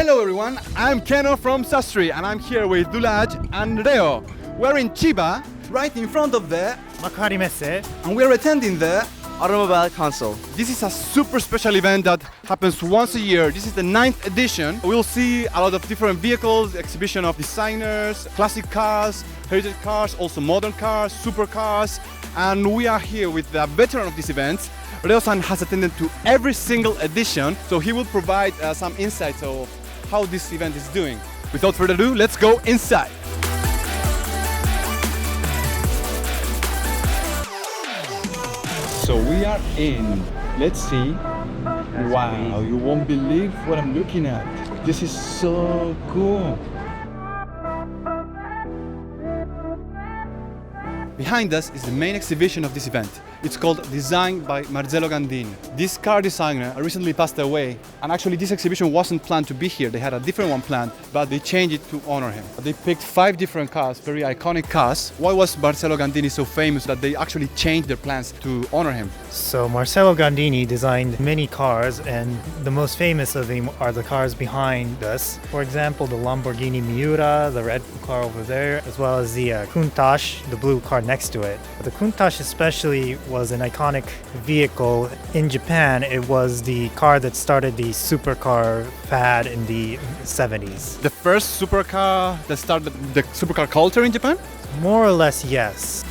Hello everyone, I'm Keno from Sastri and I'm here with Dulaj and Reo. We're in Chiba, right in front of the Makuhari Messe, and we're attending the automobile console. This is a super special event that happens once a year. This is the 9th edition. We'll see a lot of different vehicles, exhibition of designers, classic cars, heritage cars, also modern cars, supercars. And we are here with the veteran of this event. Reo-san has attended to every single edition, so he will provide some insights of how this event is doing. Without further ado, let's go inside. So we are in. Let's see. Wow, you won't believe what I'm looking at. This is so cool. Behind us is the main exhibition of this event. It's called Designed by Marcello Gandini. This car designer recently passed away, and actually this exhibition wasn't planned to be here. They had a different one planned, but they changed it to honor him. They picked 5 different cars, very iconic cars. Why was Marcello Gandini so famous that they actually changed their plans to honor him? So Marcello Gandini designed many cars, and the most famous of them are the cars behind us. For example, the Lamborghini Miura, the red car over there, as well as the Countach, the blue car next to it. The Countach especially was an iconic vehicle. In Japan, it was the car that started the supercar fad in the 70s. The first supercar that started the supercar culture in Japan? More or less, yes.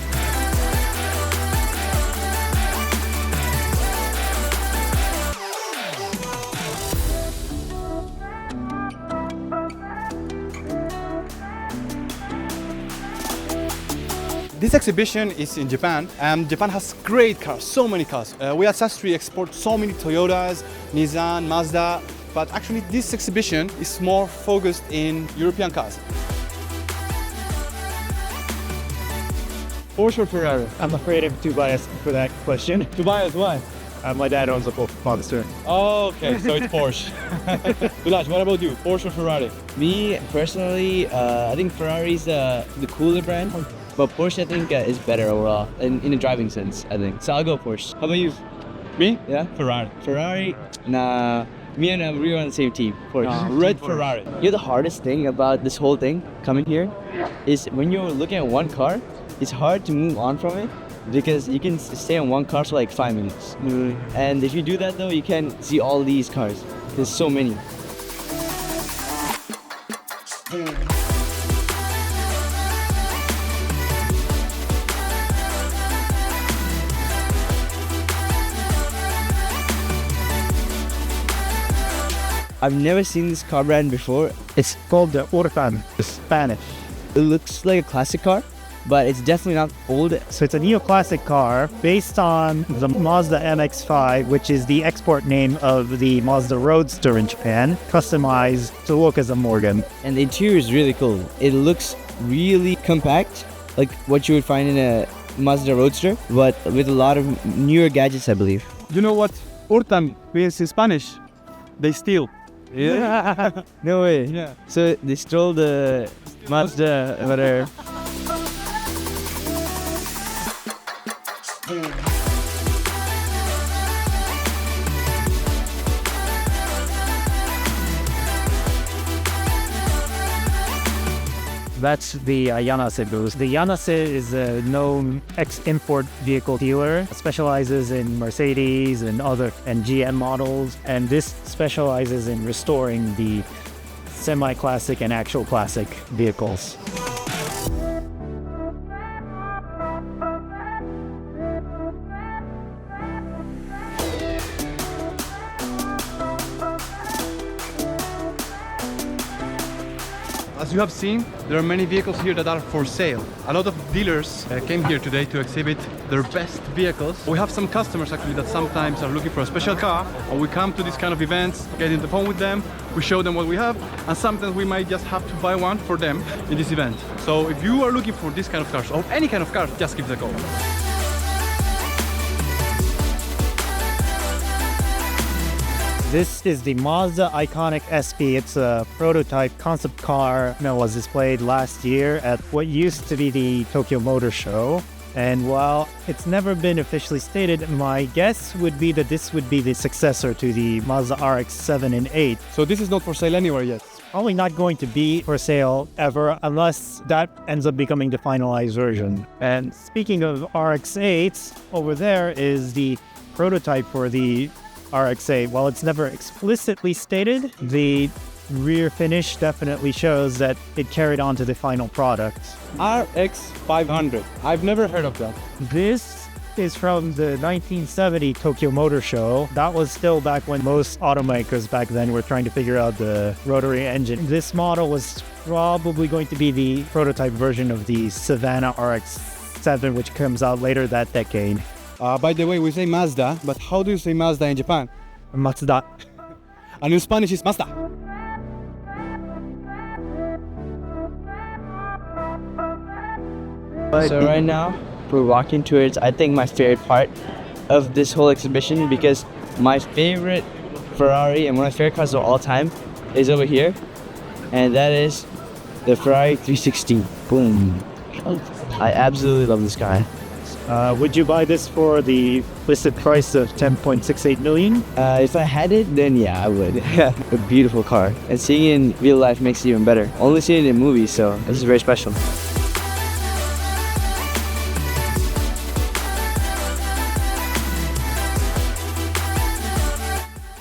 This exhibition is in Japan, and Japan has great cars, so many cars. We at Sastri export so many Toyotas, Nissan, Mazda, but actually this exhibition is more focused in European cars. Porsche or Ferrari? I'm afraid I'm too biased for that question. Tobias, why? My dad owns a Monster. Oh, okay, so it's Porsche. Dulaj, what about you? Porsche or Ferrari? Me, personally, I think Ferrari's the cooler brand, but Porsche, I think, is better overall, in a driving sense, I think. So I'll go Porsche. How about you? Me? Yeah? Ferrari. Ferrari? Nah, me and we were on the same team, Porsche. Red Ferrari. You know the hardest thing about this whole thing, coming here, is when you're looking at one car, it's hard to move on from it, because you can stay on one car for like 5 minutes. And if you do that though, you can see all these cars. There's so many. I've never seen this car brand before. It's called the Orkan, Spanish. It looks like a classic car, but it's definitely not old. So it's a neoclassic car based on the Mazda MX-5, which is the export name of the Mazda Roadster in Japan, customized to look as a Morgan. And the interior is really cool. It looks really compact, like what you would find in a Mazda Roadster, but with a lot of newer gadgets, I believe. You know what hurtan means in Spanish? They steal. Yeah. No way. Yeah. So they stole the Mazda, whatever. That's the Yanase booth. The Yanase is a known ex-import vehicle dealer, specializes in Mercedes and GM models, and this specializes in restoring the semi-classic and actual classic vehicles. As you have seen, there are many vehicles here that are for sale. A lot of dealers came here today to exhibit their best vehicles. We have some customers actually that sometimes are looking for a special car, and we come to these kind of events, get in the phone with them, we show them what we have, and sometimes we might just have to buy one for them in this event. So if you are looking for this kind of cars, or any kind of car, just give it a call. This is the Mazda Iconic SP. It's a prototype concept car that was displayed last year at what used to be the Tokyo Motor Show. And while it's never been officially stated, my guess would be that this would be the successor to the Mazda RX-7 and 8. So this is not for sale anywhere yet. Probably not going to be for sale ever unless that ends up becoming the finalized version. And speaking of RX-8s, over there is the prototype for the RX-8. While it's never explicitly stated, the rear finish definitely shows that it carried on to the final product. RX 500. I've never heard of that. This is from the 1970 Tokyo Motor Show. That was still back when most automakers back then were trying to figure out the rotary engine. This model was probably going to be the prototype version of the Savannah RX-7, which comes out later that decade. By the way, we say Mazda, but how do you say Mazda in Japan? Mazda. And in Spanish it's Mazda. So right now, we're walking towards, I think, my favorite part of this whole exhibition, because my favorite Ferrari and one of my favorite cars of all time is over here, and that is the Ferrari 316. Boom. I absolutely love this car. Would you buy this for the listed price of 10.68 million? If I had it, then yeah, I would. A beautiful car. And seeing it in real life makes it even better. Only seeing it in movies, so this is very special.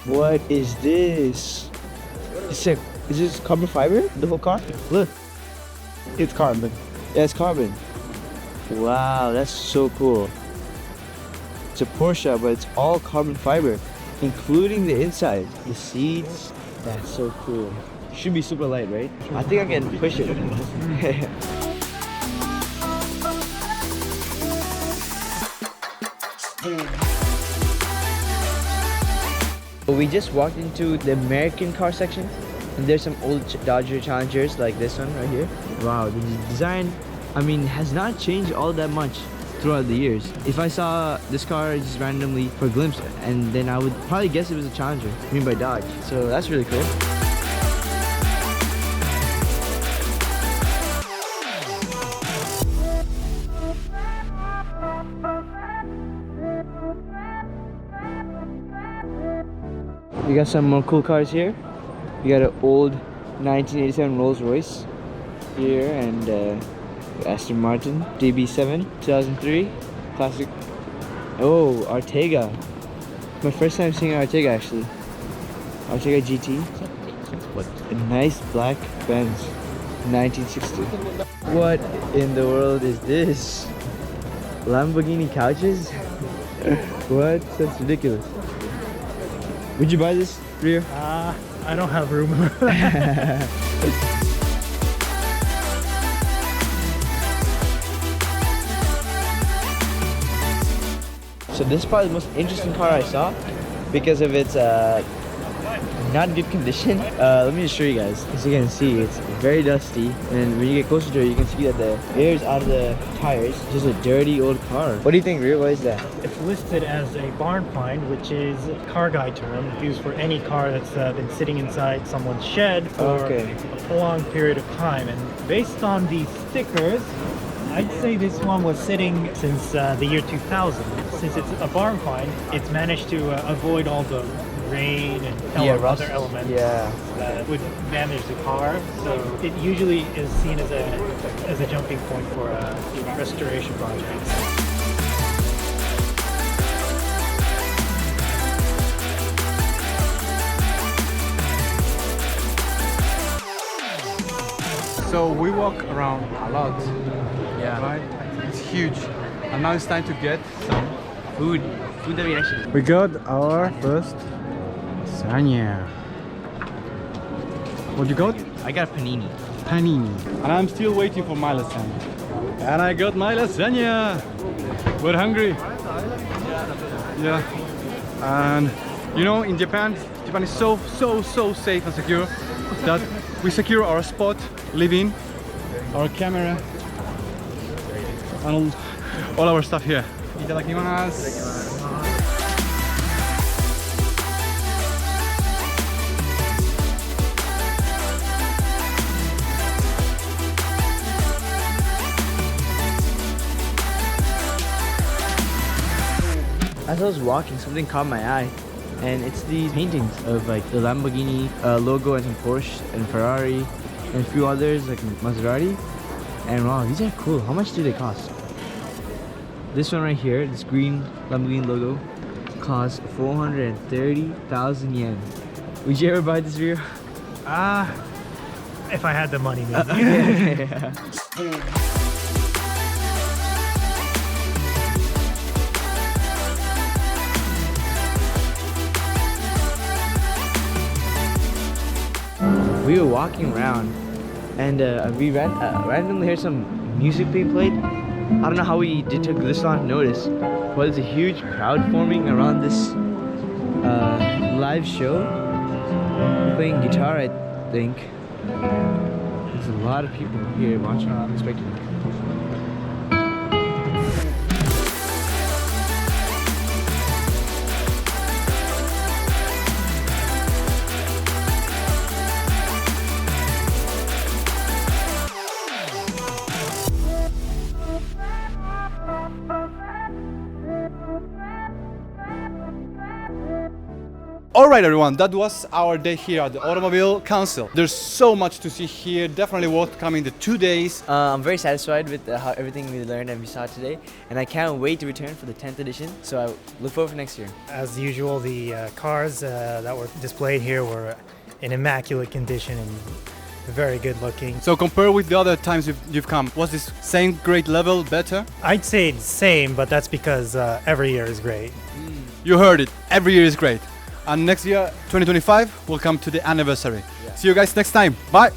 What is this? Is this carbon fiber? The whole car? Look. It's carbon. Yeah, it's carbon. Wow, that's so cool. It's a Porsche, but it's all carbon fiber, including the inside. The seats. That's so cool. Should be super light, right? I think I can push it. We just walked into the American car section, and there's some old Dodge Challengers like this one right here. Wow, the design, I mean, has not changed all that much throughout the years. If I saw this car just randomly for a glimpse, and then I would probably guess it was a Challenger, made by Dodge. So that's really cool. We got some more cool cars here. We got an old 1987 Rolls Royce here, and Aston Martin DB7 2003 classic. Oh, Ortega. My first time seeing an Ortega actually. Ortega GT. What a nice black Benz 1960. What in the world is this? Lamborghini couches? What? That's ridiculous. Would you buy this, Rio? I don't have room. So this is probably the most interesting car I saw because of its not good condition. Let me just show you guys. As you can see, it's very dusty, and when you get closer to it, you can see that the air is out of the tires. It's just a dirty old car. What do you think, Rio? What is that? It's listed as a barn find, which is a car guy term used for any car that's been sitting inside someone's shed for a prolonged period of time. And based on these stickers, I'd say this one was sitting since the year 2000. Since it's a barn find, it's managed to avoid all the rain and other elements that would damage the car. So it usually is seen as a jumping point for restoration projects. So we walk around a lot. Yeah. Right? It's huge. And now it's time to get some food. Food that we actually... We got our first lasagna. What you got? I got a panini. Panini. And I'm still waiting for my lasagna. And I got my lasagna. We're hungry. Yeah. And you know, in Japan is so safe and secure that we secure our spot, living, our camera, and all our stuff here. Itadakimasu. as I was walking, something caught my eye, and it's these paintings of like the Lamborghini logo and some Porsche and Ferrari and a few others like Maserati. And wow, these are cool. How much do they cost? This one right here, this green Lamborghini logo, costs 430,000 yen. Would you ever buy this beer? If I had the money, maybe. We were walking around and we randomly heard some music being played. I don't know how we took this on notice, but there's a huge crowd forming around this live show. Playing guitar, I think. There's a lot of people here watching, expecting. Alright everyone, that was our day here at the Automobile Council. There's so much to see here, definitely worth coming the 2 days. I'm very satisfied with how everything we learned and we saw today, and I can't wait to return for the 10th edition, so I look forward for next year. As usual, the cars that were displayed here were in immaculate condition and very good looking. So compared with the other times you've come, was this same great level better? I'd say it's same, but that's because every year is great. You heard it, every year is great. And next year, 2025, we'll come to the anniversary. See you guys next time. Bye!